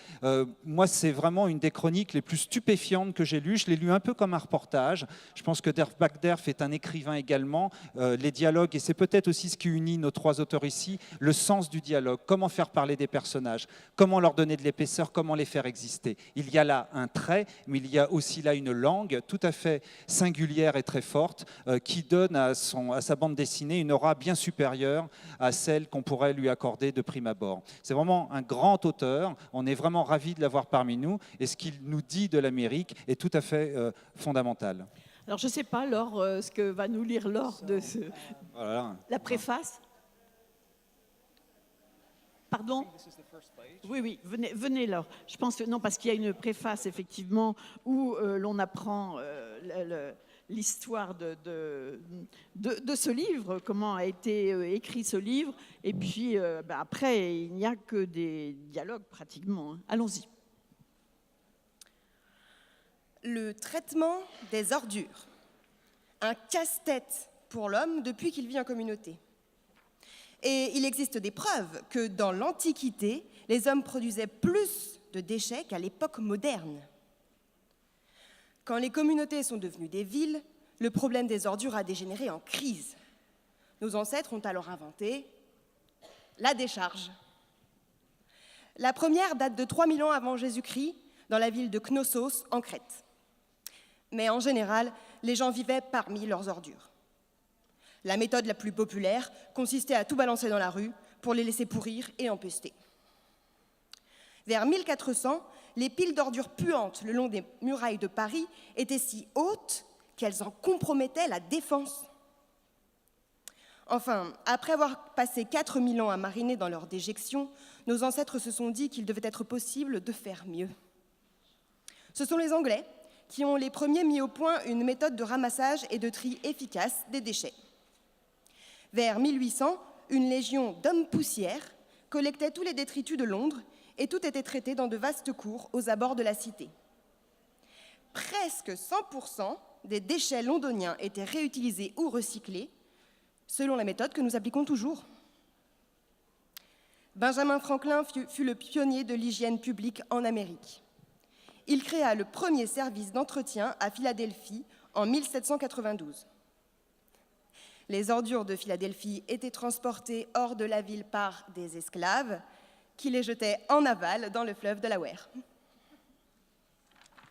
Moi, c'est vraiment une des chroniques les plus stupéfiantes que j'ai lues. Je l'ai lu un peu comme un reportage. Je pense que Derf Backderf est un écrivain également. Les dialogues, et c'est peut-être aussi ce qui unit nos 3 auteurs ici, le sens du dialogue, comment faire parler des personnages, comment leur donner de l'épaisseur, comment les faire exister. Il y a là un trait, mais il y a aussi là une langue tout à fait singulière et très forte qui donne à sa bande dessinée une aura bien supérieure à celle qu'on pourrait lui accorder de prime abord. C'est vraiment un grand auteur, on est vraiment ravis de l'avoir parmi nous et ce qu'il nous dit de l'Amérique est tout à fait fondamental. Alors, je ne sais pas, Laure, ce que va nous lire Laure de Voilà. la préface. Pardon? Oui, venez Laure. Je pense que non, parce qu'il y a une préface, effectivement, où l'on apprend l'histoire de ce livre, comment a été écrit ce livre. Et puis, après, il n'y a que des dialogues, pratiquement. Allons-y. Le traitement des ordures. Un casse-tête pour l'homme depuis qu'il vit en communauté. Et il existe des preuves que dans l'Antiquité, les hommes produisaient plus de déchets qu'à l'époque moderne. Quand les communautés sont devenues des villes, le problème des ordures a dégénéré en crise. Nos ancêtres ont alors inventé la décharge. La première date de 3000 ans avant Jésus-Christ, dans la ville de Knossos, en Crète. Mais en général, les gens vivaient parmi leurs ordures. La méthode la plus populaire consistait à tout balancer dans la rue pour les laisser pourrir et empester. Vers 1400, les piles d'ordures puantes le long des murailles de Paris étaient si hautes qu'elles en compromettaient la défense. Enfin, après avoir passé 4000 ans à mariner dans leur déjection, nos ancêtres se sont dit qu'il devait être possible de faire mieux. Ce sont les Anglais qui ont les premiers mis au point une méthode de ramassage et de tri efficace des déchets. Vers 1800, une légion d'hommes poussières collectait tous les détritus de Londres et tout était traité dans de vastes cours aux abords de la cité. Presque 100% des déchets londoniens étaient réutilisés ou recyclés, selon la méthode que nous appliquons toujours. Benjamin Franklin fut le pionnier de l'hygiène publique en Amérique. Il créa le premier service d'entretien à Philadelphie en 1792. Les ordures de Philadelphie étaient transportées hors de la ville par des esclaves qui les jetaient en aval dans le fleuve Delaware.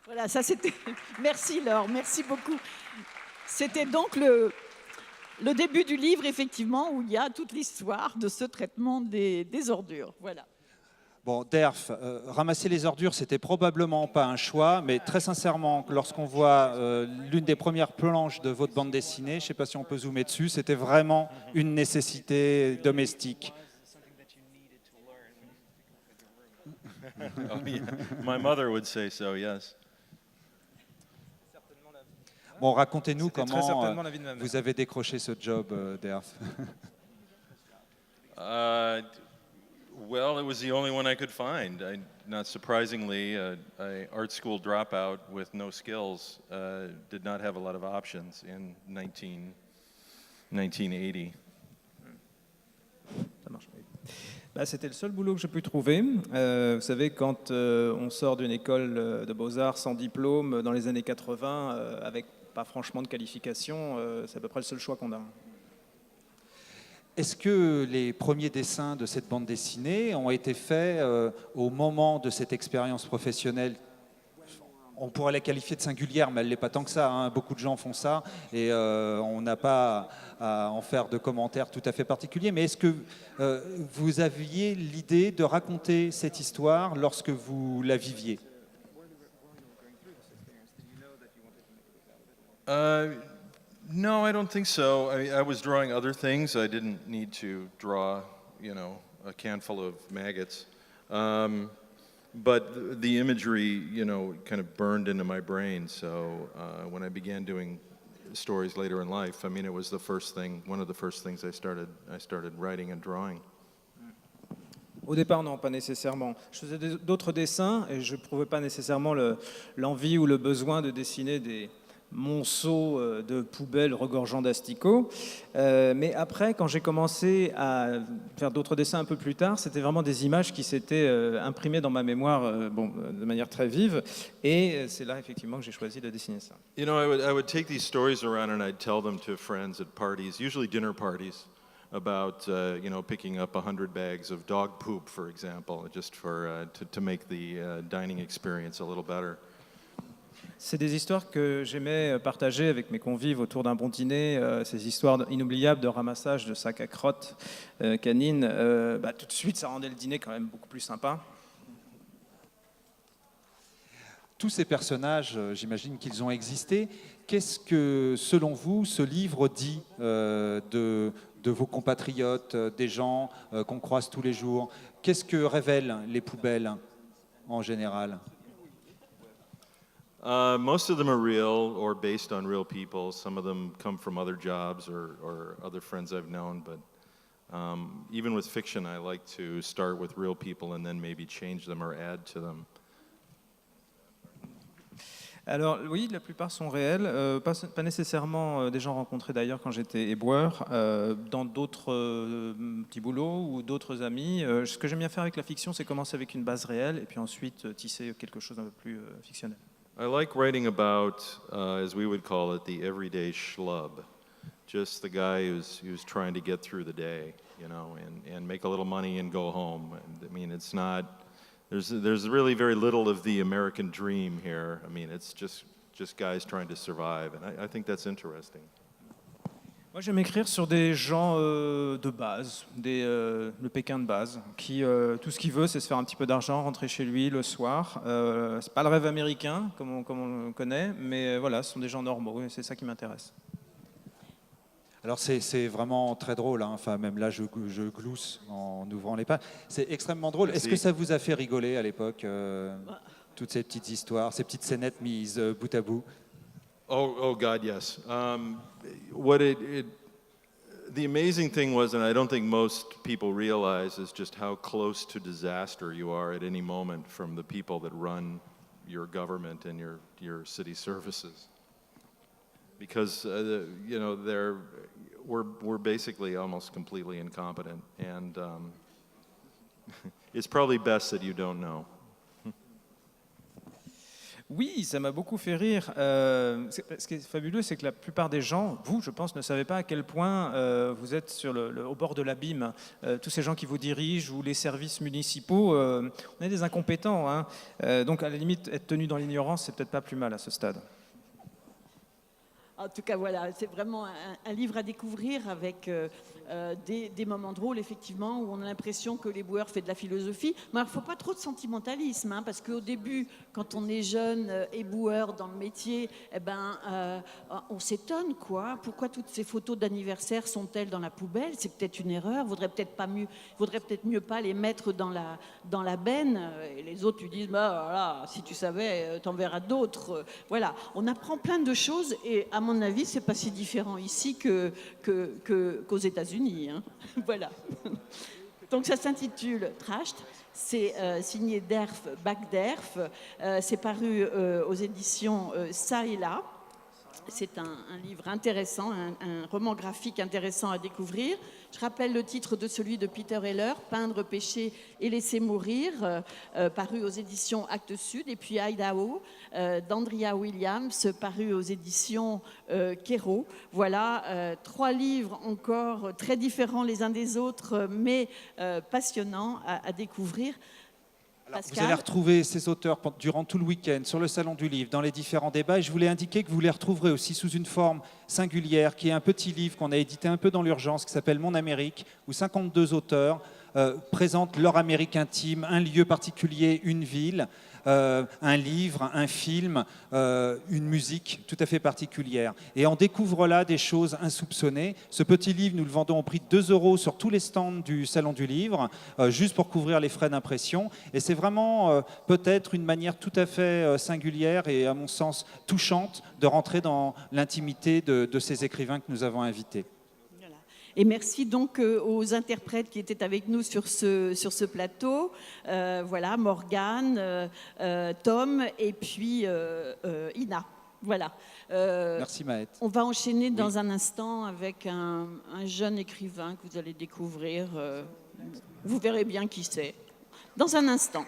Voilà, ça c'était... Merci Laure, merci beaucoup. C'était donc le début du livre, effectivement, où il y a toute l'histoire de ce traitement des ordures. Voilà. Bon, Derf, ramasser les ordures, c'était probablement pas un choix, mais très sincèrement, lorsqu'on voit l'une des premières planches de votre bande dessinée, je ne sais pas si on peut zoomer dessus, c'était vraiment une nécessité domestique. Oh, yeah. My mother would say so, yes. Bon, racontez-nous C'était très comment certainement l'avis de ma mère. vous avez décroché ce job, Derf. Well, it was the only one I could find. Not surprisingly, an art school dropout with no skills did not have a lot of options in 1980. C'était le seul boulot que j'ai pu trouver. Vous savez, quand on sort d'une école de beaux-arts sans diplôme dans les années 80, avec pas franchement de qualification, c'est à peu près le seul choix qu'on a. Est-ce que les premiers dessins de cette bande dessinée ont été faits au moment de cette expérience professionnelle? On pourrait la qualifier de singulière, mais elle n'est pas tant que ça, hein. Beaucoup de gens font ça et on n'a pas à en faire de commentaires tout à fait particuliers. Mais est-ce que vous aviez l'idée de raconter cette histoire lorsque vous la viviez? No, I don't think so. I was drawing other things. I didn't need to draw, a can full of maggots. But the imagery, kind of burned into my brain. So when I began doing stories later in life, it was one of the first things I started writing and drawing. Au départ, non, pas nécessairement. Je faisais d'autres dessins et je n'éprouvais pas nécessairement l'envie ou le besoin de dessiner des monceaux de poubelles regorgeant d'asticots. Mais après, quand j'ai commencé à faire d'autres dessins un peu plus tard, c'était vraiment des images qui s'étaient imprimées dans ma mémoire de manière très vive. Et c'est là, effectivement, que j'ai choisi de dessiner ça. I would take these stories around and I'd tell them to friends at parties, usually dinner parties, about picking up 100 bags of dog poop, for example, just to make the dining experience a little better. C'est des histoires que j'aimais partager avec mes convives autour d'un bon dîner, ces histoires inoubliables de ramassage de sacs à crottes canines. Tout de suite, ça rendait le dîner quand même beaucoup plus sympa. Tous ces personnages, j'imagine qu'ils ont existé. Qu'est-ce que, selon vous, ce livre dit de vos compatriotes, des gens qu'on croise tous les jours? Qu'est-ce que révèlent les poubelles en général? Most of them are real or based on real people. Some of them come from other jobs or other friends I've known. But even with fiction, I like to start with real people and then maybe change them or add to them. Alors oui, la plupart sont réels, pas nécessairement des gens rencontrés d'ailleurs quand j'étais éboueur, dans d'autres petits boulots ou d'autres amis. Ce que j'aime bien faire avec la fiction, c'est commencer avec une base réelle et puis ensuite tisser quelque chose d'un peu plus fictionnel. I like writing about, as we would call it, the everyday schlub. Just the guy who's trying to get through the day, and make a little money and go home. It's not, there's really very little of the American dream here. It's just guys trying to survive, and I think that's interesting. Moi, j'aime écrire sur des gens de base, le Pékin de base, qui tout ce qu'il veut, c'est se faire un petit peu d'argent, rentrer chez lui le soir. C'est pas le rêve américain, comme on le connaît, mais voilà, ce sont des gens normaux, et c'est ça qui m'intéresse. Alors c'est vraiment très drôle, hein. Enfin, même là je glousse en ouvrant les pages. C'est extrêmement drôle. Est-ce que ça vous a fait rigoler à l'époque, toutes ces petites histoires, ces petites scénettes mises bout à bout? Oh God, yes. The amazing thing was, and I don't think most people realize, is just how close to disaster you are at any moment from the people that run your government and your city services. Because we're basically almost completely incompetent, and it's probably best that you don't know. Oui, ça m'a beaucoup fait rire. Ce qui est fabuleux, c'est que la plupart des gens, vous, je pense, ne savez pas à quel point vous êtes au bord de l'abîme. Tous ces gens qui vous dirigent ou les services municipaux, on est des incompétents, hein. Donc, à la limite, être tenu dans l'ignorance, c'est peut-être pas plus mal à ce stade. En tout cas, voilà, c'est vraiment un livre à découvrir avec des moments drôles, effectivement, où on a l'impression que l'éboueur fait de la philosophie. Mais il ne faut pas trop de sentimentalisme, hein, parce qu'au début, quand on est jeune éboueur dans le métier, on s'étonne, quoi. Pourquoi toutes ces photos d'anniversaire sont-elles dans la poubelle? C'est peut-être une erreur. Il vaudrait peut-être mieux pas les mettre dans la benne. Et les autres lui disent, voilà, si tu savais, t'en verras d'autres. Voilà, on apprend plein de choses et à mon avis, c'est pas si différent ici qu'aux États-Unis, hein. Voilà. Donc ça s'intitule Trashed. C'est signé Derf Bagderf. C'est paru aux éditions Ça et Là. C'est un livre intéressant, un roman graphique intéressant à découvrir. Je rappelle le titre de celui de Peter Heller, Peindre, pêcher et laisser mourir, paru aux éditions Actes Sud. Et puis Idaho, d'Andrea Williams, paru aux éditions Kero. Voilà, 3 livres encore très différents les uns des autres, mais passionnants à découvrir. Alors, vous allez retrouver ces auteurs durant tout le week-end sur le Salon du Livre, dans les différents débats. Et je voulais indiquer que vous les retrouverez aussi sous une forme singulière, qui est un petit livre qu'on a édité un peu dans l'urgence, qui s'appelle Mon Amérique, où 52 auteurs présentent leur Amérique intime, un lieu particulier, une ville, un livre, un film, une musique tout à fait particulière. Et on découvre là des choses insoupçonnées. Ce petit livre, nous le vendons au prix de 2 € sur tous les stands du Salon du Livre, juste pour couvrir les frais d'impression. Et c'est vraiment peut-être une manière tout à fait singulière et, à mon sens, touchante de rentrer dans l'intimité de ces écrivains que nous avons invités. Et merci donc aux interprètes qui étaient avec nous sur ce plateau. Voilà, Morgane, Tom et puis Ina. Voilà. Merci Maët. On va enchaîner dans un instant avec un jeune écrivain que vous allez découvrir. Vous verrez bien qui c'est. Dans un instant.